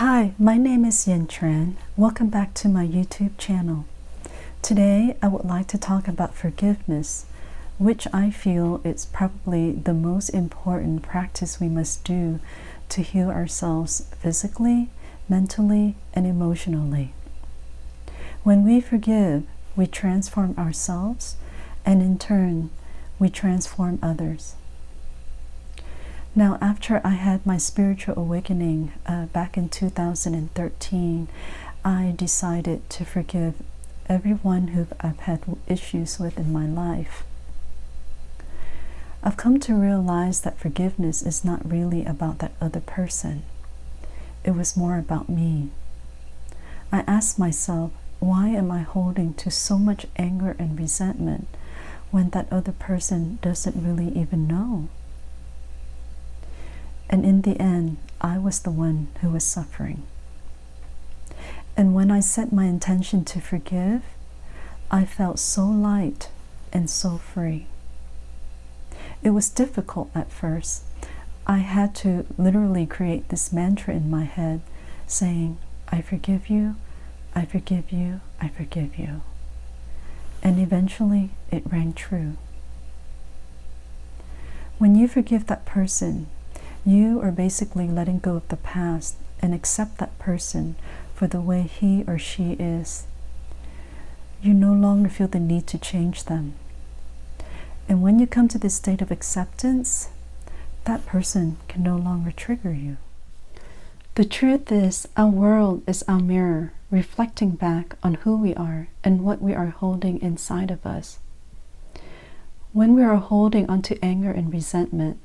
Hi, my name is Yin Tran. Welcome back to my YouTube channel. Today, I would like to talk about forgiveness, which I feel is probably the most important practice we must do to heal ourselves physically, mentally, and emotionally. When we forgive, we transform ourselves, and in turn, we transform others. Now, after I had my spiritual awakening back in 2013, I decided to forgive everyone who I've had issues with in my life. I've come to realize that forgiveness is not really about that other person. It was more about me. I asked myself, why am I holding to so much anger and resentment when that other person doesn't really even know? And in the end, I was the one who was suffering. And when I set my intention to forgive, I felt so light and so free. It was difficult at first. I had to literally create this mantra in my head saying, I forgive you, I forgive you, I forgive you. And eventually it rang true. When you forgive that person, you are basically letting go of the past and accept that person for the way he or she is. You no longer feel the need to change them. And when you come to this state of acceptance, that person can no longer trigger you. The truth is, our world is our mirror, reflecting back on who we are and what we are holding inside of us. When we are holding onto anger and resentment,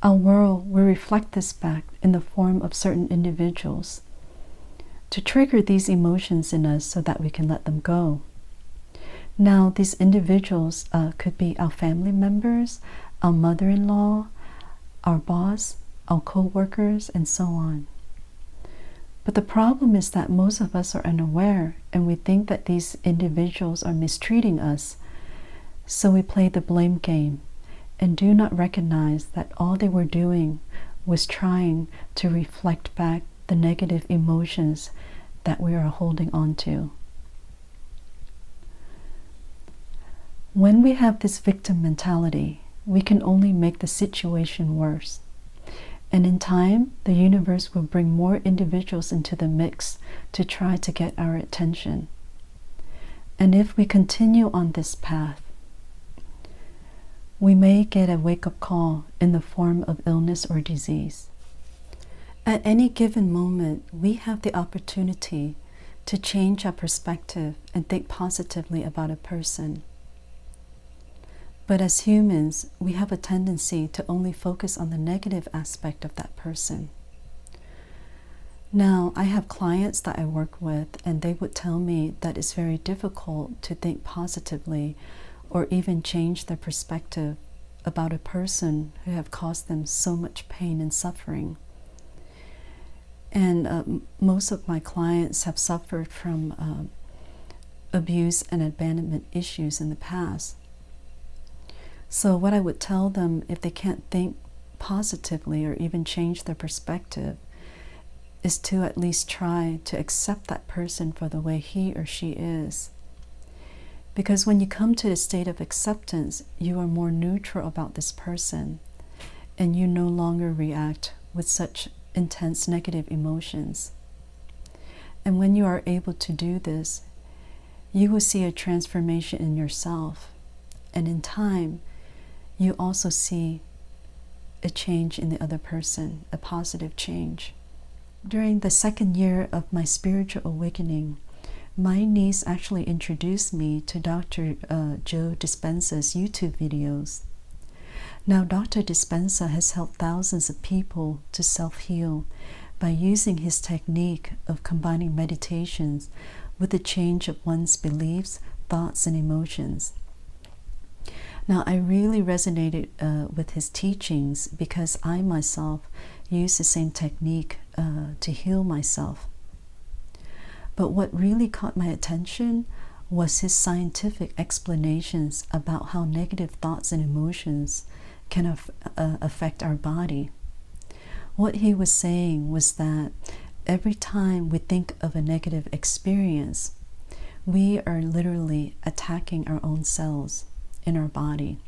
our world will reflect this back in the form of certain individuals to trigger these emotions in us so that we can let them go. Now, these individuals could be our family members, our mother-in-law, our boss, our co-workers, and so on. But the problem is that most of us are unaware, and we think that these individuals are mistreating us, so we play the blame game and do not recognize that all they were doing was trying to reflect back the negative emotions that we are holding on to. When we have this victim mentality, we can only make the situation worse. And in time, the universe will bring more individuals into the mix to try to get our attention. And if we continue on this path, we may get a wake-up call in the form of illness or disease. At any given moment, we have the opportunity to change our perspective and think positively about a person. But as humans, we have a tendency to only focus on the negative aspect of that person. Now, I have clients that I work with, and they would tell me that it's very difficult to think positively or even change their perspective about a person who have caused them so much pain and suffering. And most of my clients have suffered from abuse and abandonment issues in the past. So what I would tell them, if they can't think positively or even change their perspective, is to at least try to accept that person for the way he or she is. Because when you come to a state of acceptance, you are more neutral about this person, and you no longer react with such intense negative emotions. And when you are able to do this, you will see a transformation in yourself. And in time, you also see a change in the other person, a positive change. During the second year of my spiritual awakening, my niece actually introduced me to Dr. Joe Dispenza's YouTube videos. Now, Dr. Dispenza has helped thousands of people to self-heal by using his technique of combining meditations with the change of one's beliefs, thoughts, and emotions. Now, I really resonated with his teachings because I myself use the same technique to heal myself. But what really caught my attention was his scientific explanations about how negative thoughts and emotions can affect our body. What he was saying was that every time we think of a negative experience, we are literally attacking our own cells in our body.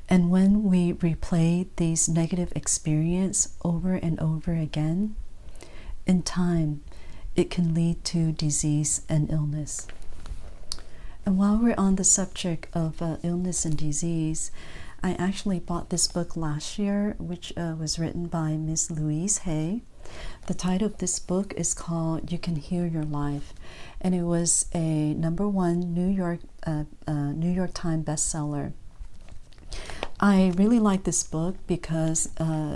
And when we replay these negative experiences over and over again, in time, it can lead to disease and illness. And while we're on the subject of illness and disease, I actually bought this book last year, which was written by Miss Louise Hay. The title of this book is called You Can Heal Your Life, and it was a #1 New York Times bestseller. I really like this book because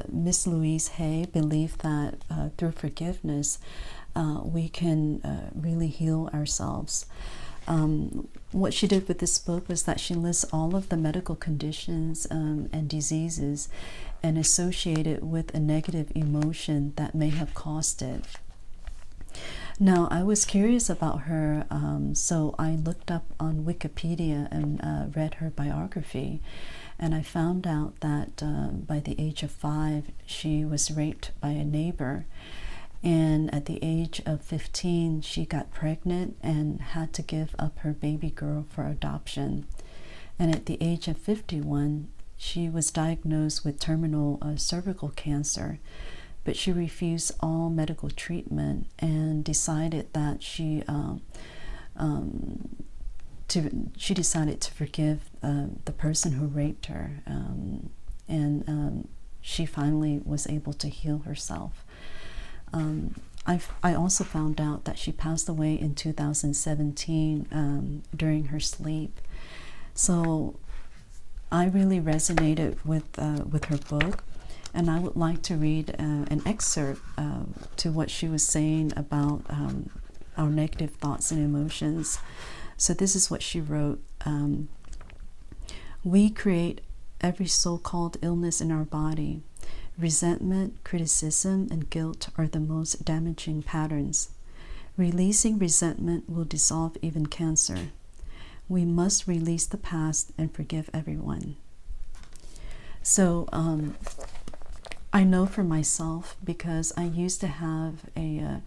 Miss Louise Hay believed that through forgiveness, we can really heal ourselves. What she did with this book was that she lists all of the medical conditions and diseases and associated with a negative emotion that may have caused it. Now, I was curious about her, so I looked up on Wikipedia and read her biography. And I found out that by the age of 5, she was raped by a neighbor. And at the age of 15, she got pregnant and had to give up her baby girl for adoption. And at the age of 51, she was diagnosed with terminal cervical cancer. But she refused all medical treatment and decided that she decided to forgive the person who raped her, and she finally was able to heal herself. I also found out that she passed away in 2017 during her sleep. So I really resonated with her book, and I would like to read an excerpt to what she was saying about our negative thoughts and emotions. So this is what she wrote. We create every so-called illness in our body. Resentment, criticism, and guilt are the most damaging patterns. Releasing resentment will dissolve even cancer. We must release the past and forgive everyone. So I know for myself, because I used to have a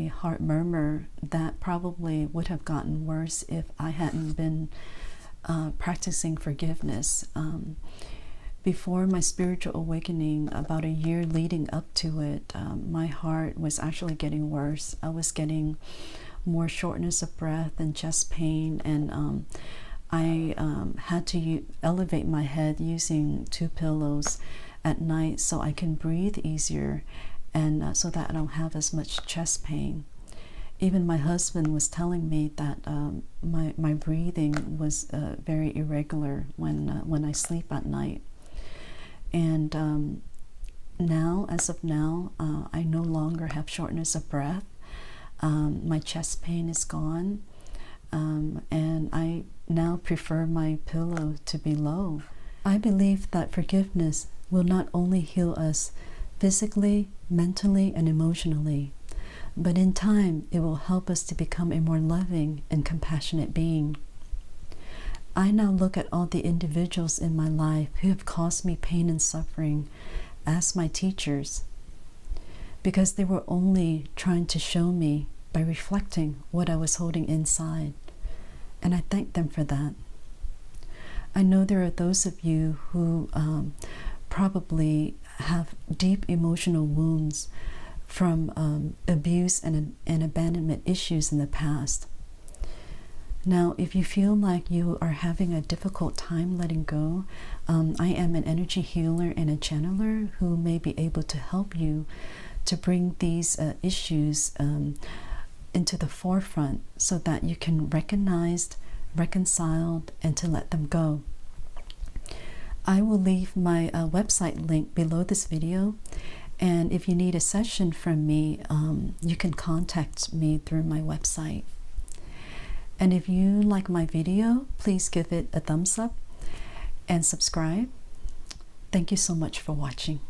heart murmur that probably would have gotten worse if I hadn't been practicing forgiveness. Before my spiritual awakening, about a year leading up to it, my heart was actually getting worse. I was getting more shortness of breath and chest pain, and I had to elevate my head using 2 pillows at night so I can breathe easier, and so that I don't have as much chest pain. Even my husband was telling me that my breathing was very irregular when I sleep at night. And now, as of now, I no longer have shortness of breath. My chest pain is gone, and I now prefer my pillow to be low. I believe that forgiveness will not only heal us physically, mentally, and emotionally, but in time it will help us to become a more loving and compassionate being. I now look at all the individuals in my life who have caused me pain and suffering as my teachers, because they were only trying to show me by reflecting what I was holding inside, and I thank them for that. I know there are those of you who probably have deep emotional wounds from abuse and abandonment issues in the past. Now, if you feel like you are having a difficult time letting go, I am an energy healer and a channeler who may be able to help you to bring these issues into the forefront so that you can recognize, reconcile, and to let them go. I will leave my website link below this video, and if you need a session from me, you can contact me through my website. And if you like my video, please give it a thumbs up and subscribe. Thank you so much for watching.